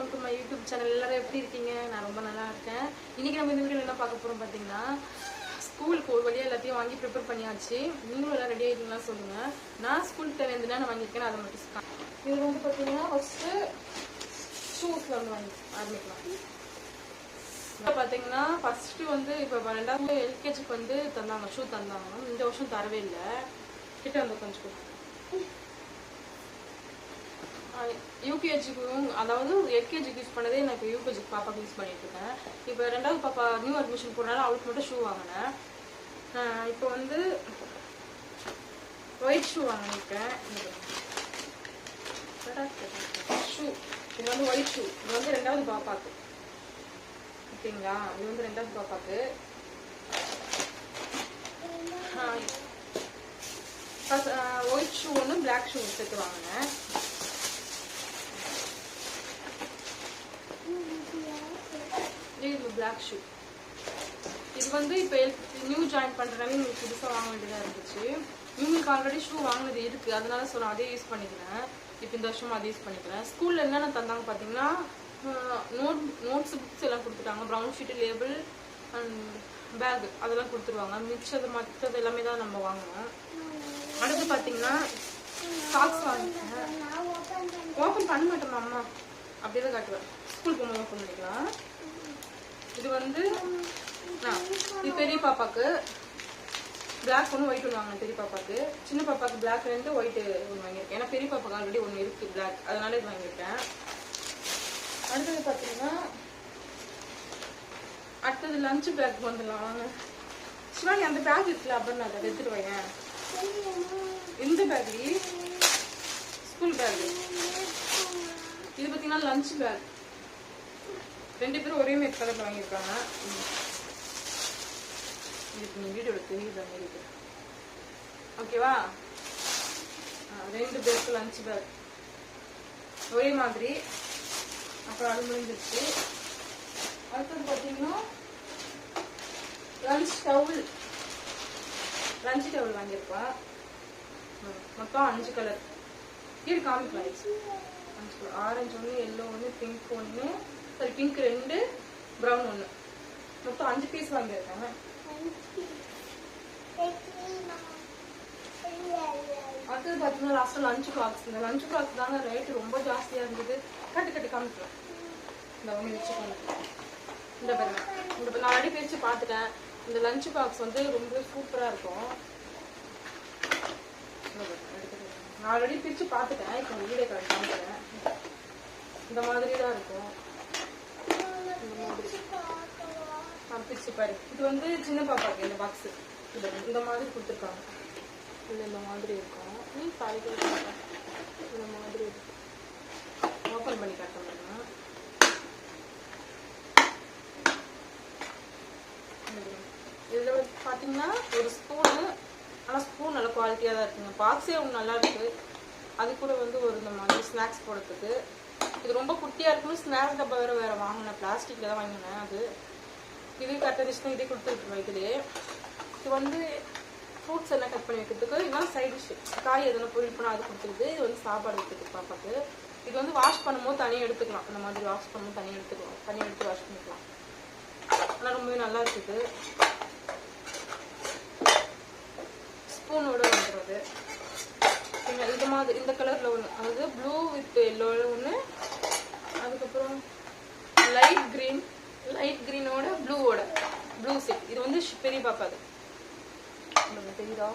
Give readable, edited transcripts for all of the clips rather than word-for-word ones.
Welcome to my YouTube channel. எல்லாரும் எப்படி இருக்கீங்க? நான் ரொம்ப நல்லா இருக்கேன். இன்னைக்கு நம்ம இந்த வீடியோவில் என்ன பார்க்க போகிறோம் பார்த்தீங்கன்னா, ஸ்கூலுக்கு ஒரு வழியாக எல்லாத்தையும் வாங்கி ப்ரிப்பேர் பண்ணியாச்சு. நீங்களும் எல்லாம் ரெடி ஆகிட்டீங்களா சொல்லுங்கள். நான் ஸ்கூலுக்கு தேவையான நான் வாங்கியிருக்கேன், அதை மட்டும் இது வந்து பார்த்தீங்கன்னா ஃபஸ்ட்டு ஷூஸில் வந்து வாங்கி ஆரம்பிக்கலாம். இப்போ பார்த்தீங்கன்னா ஃபஸ்ட்டு வந்து இப்போ 2வது எல்கேஜிக்கு வந்து தந்தாங்க, ஷூ தந்தாங்க. இந்த வருஷம் தரவே இல்லை. கிட்ட வந்து கொஞ்சம் யூகேஜிக்கும், அதாவது எல்கேஜிக்கு யூஸ் பண்ணதே நான் இப்போ யூகேஜிக்கு பாப்பாவுக்கு யூஸ் பண்ணிட்டு இருக்கேன். இப்போ 2வது பாப்பா நியூ அட்மிஷன் போடுறதுனால அவளுக்கு மட்டும் ஷூ வாங்கினேன். இப்போ வந்து ஒயிட் ஷூ வாங்கியிருக்கேன். ஷூ இது வந்து ஒயிட் ஷூ. இது வந்து 2வது பாப்பாக்கு, ஓகேங்களா? இது வந்து 2வது பாப்பாக்கு. ஒயிட் ஷூ ஒன்று, பிளாக் ஷூ சேர்த்து வாங்கினேன். இது பிளாக் ஷூ. இது வந்து இப்போ நியூ ஜாயின் பண்ணுறதுனால உங்களுக்கு புதுசாக வாங்க வேண்டியதாக இருந்துச்சு. இவங்களுக்கு ஆல்ரெடி ஷூ வாங்கினது இருக்குது, அதனால நான் அதே யூஸ் பண்ணிக்கிறேன். இப்போ இந்த வருஷமும் அதே யூஸ் பண்ணிக்கிறேன். ஸ்கூலில் என்னென்ன தந்தாங்க பார்த்தீங்கன்னா, நோட்ஸ் புக்ஸ் எல்லாம் கொடுத்துட்டாங்க. Brown sheet, label and bag அதெல்லாம் கொடுத்துருவாங்க. மற்றது எல்லாமே தான் நம்ம வாங்கணும். அடுத்து பார்த்தீங்கன்னா சாக்ஸ் வாங்கிட்டேன். ஓப்பன் பண்ண மாட்டோமா அம்மா, அப்படியே தான் காட்டுவேன். ஸ்கூல் போகும்போது ஓப்பன் பண்ணிக்கலாம். இது வந்து இது பெரிய பாப்பாக்கு பிளாக் ஒன்று, ஒயிட் ஒன்று வாங்கினேன். பெரிய பாப்பாக்கு. சின்ன பாப்பாக்கு பிளாக் 2, ஒயிட் ஒன்று வாங்கியிருக்கேன். ஏன்னா பெரிய பாப்பாக்கு ஆல்ரெடி ஒன்று இருக்குது பிளாக், அதனால இது வாங்கியிருக்கேன். அடுத்தது பார்த்தீங்கன்னா அடுத்தது லஞ்ச் பேக் வந்துடலாம் வாங்க. சிவானி அந்த பேக் இருக்குல்ல, அப்படின்னு அதை எடுத்துட்டு வைங்க. இந்த பேக் ஸ்கூல் பேக். இது பார்த்தீங்கன்னா லஞ்ச் பேக். 2 பேரும் ஒரே மாதிரி கலர்ல வாங்கியிருக்காங்க. இதுக்கு வீடியோட தெரியுது மாதிரி இருக்கு, ஓகேவா? 2 பேருக்கு லஞ்ச் பேக் ஒரே மாதிரி. அப்புறம் அது முடிஞ்சிருச்சு. அடுத்தது பார்த்தீங்கன்னா லஞ்ச் டவுல் வாங்கியிருக்கோம். மொத்தம் 5 கலர். இது காமிக்கலாம். 5 கலர். ஆரஞ்சு ஒன்று, எல்லோ ஒன்று, பிங்க் ஒன்று, சரி பிங்க் 2, ப்ரௌன் 1. மொத்தம் 5 பீஸ் வாங்கியிருக்காங்க. அடுத்தது பார்த்தீங்கன்னா லாஸ்ட்டாக லஞ்ச் பாக்ஸ். இந்த லஞ்ச் பாக்ஸ் தாங்க ரேட்டு ரொம்ப ஜாஸ்தியாக இருந்தது. கட்டி காமிக்கலாம். இந்த ஒன்று வச்சுக்கோங்க. இந்த பாருங்க, நான் ஆல்ரெடி பிரித்து பார்த்துட்டேன். இந்த லஞ்ச் பாக்ஸ் வந்து ரொம்ப சூப்பராக இருக்கும். நான் ஆல்ரெடி பிரித்து பார்த்துட்டேன். இப்போ வீடியோ காமிக்கிறேன். இந்த மாதிரி தான் இருக்கும். பிரிச்சு பாரு. இது வந்து சின்ன பாப்பாக்கு இந்த பாக்ஸ் இந்த மாதிரி கொடுத்துருக்காங்க. இந்த மாதிரி இருக்கும். இந்த மாதிரி இருக்கும். ஓப்பன் பண்ணி காட்டுறேன். இதுல பார்த்தீங்கன்னா ஒரு ஸ்பூனு, ஆனால் ஸ்பூன் நல்ல குவாலிட்டியாக தான் இருக்குங்க. பாக்ஸே ஒன்று நல்லா இருக்கு. அது கூட வந்து ஒரு இந்த மாதிரி ஸ்நாக்ஸ் போடுறதுக்கு. இது ரொம்ப குட்டியாக இருக்கணும். ஸ்நாக்ஸ் டப்பா வேறு வாங்கினேன். பிளாஸ்டிக்கில் தான் வாங்கினேன். அது இது கட்டடிச்சுனா இதே கொடுத்துருக்குறோம். இது வந்து ஃப்ரூட்ஸ் எல்லாம் கட் பண்ணி வைக்கிறதுக்கு, இல்லைனா சைட் டிஷ் காய் எதனா பொரியல் பண்ணால் அது கொடுத்துருது. இது வந்து சாப்பாடு வைக்கிறதுக்கு பாப்பாக்கு. இது வந்து வாஷ் பண்ணும்போது தனியாக எடுத்துக்கலாம். இந்த மாதிரி வாஷ் பண்ணும்போது தனியாக எடுத்து வாஷ் பண்ணிக்கலாம். ஆனால் ரொம்பவே நல்லா இருக்குது. ஸ்பூனோட வந்துடுறது. இது மாதிரி இந்த கலரில் ஒன்று, அதாவது ப்ளூ வித் எல்லோ ஒன்று, அதுக்கப்புறம் லைட் க்ரீனோட ப்ளூ செட். இது வந்து பெரிய பாப்பாது. தெரியுதா?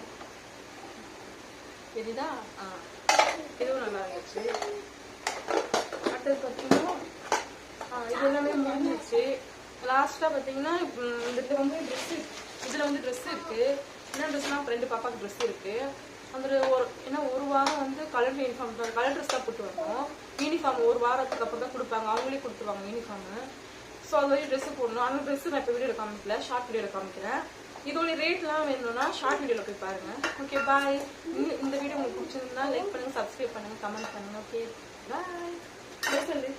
இதுவும் நல்லா இருந்துச்சு. அடுத்தது பார்த்தீங்கன்னா இது எல்லாமே முடிஞ்சிச்சு. லாஸ்ட்டாக பார்த்தீங்கன்னா இதில் வந்து ட்ரெஸ் இருக்குது. என்ன ட்ரெஸ்னால் 2 பாப்பாவுக்கு ட்ரெஸ் இருக்குது. அந்த ஒரு வாரம் வந்து கலர் யூனிஃபார்ம் தான், கலர் ட்ரெஸ் தான் போட்டு வரணும். யூனிஃபார்ம் ஒரு வாரத்துக்கு அப்புறம் தான் கொடுப்பாங்க. அவங்களே கொடுத்துருவாங்க யூனிஃபார்மு. ஸோ அது வரைக்கும் ட்ரெஸ்ஸு போடணும். ஆனால் ட்ரெஸ்ஸு நான் இப்போ வீடியோவில் காமிக்கல, ஷார்ட் வீடியோவில் காமிக்கிறேன். இதோட ரேட்லாம் வேணும்னா ஷார்ட் வீடியோவில் போய் பாருங்கள். ஓகே, பாய். இந்த வீடியோ உங்களுக்கு பிடிச்சிருந்தா லைக் பண்ணுங்கள், சப்ஸ்கிரைப் பண்ணுங்கள், கமெண்ட் பண்ணுங்கள். ஓகே, பாய். சொல்லு.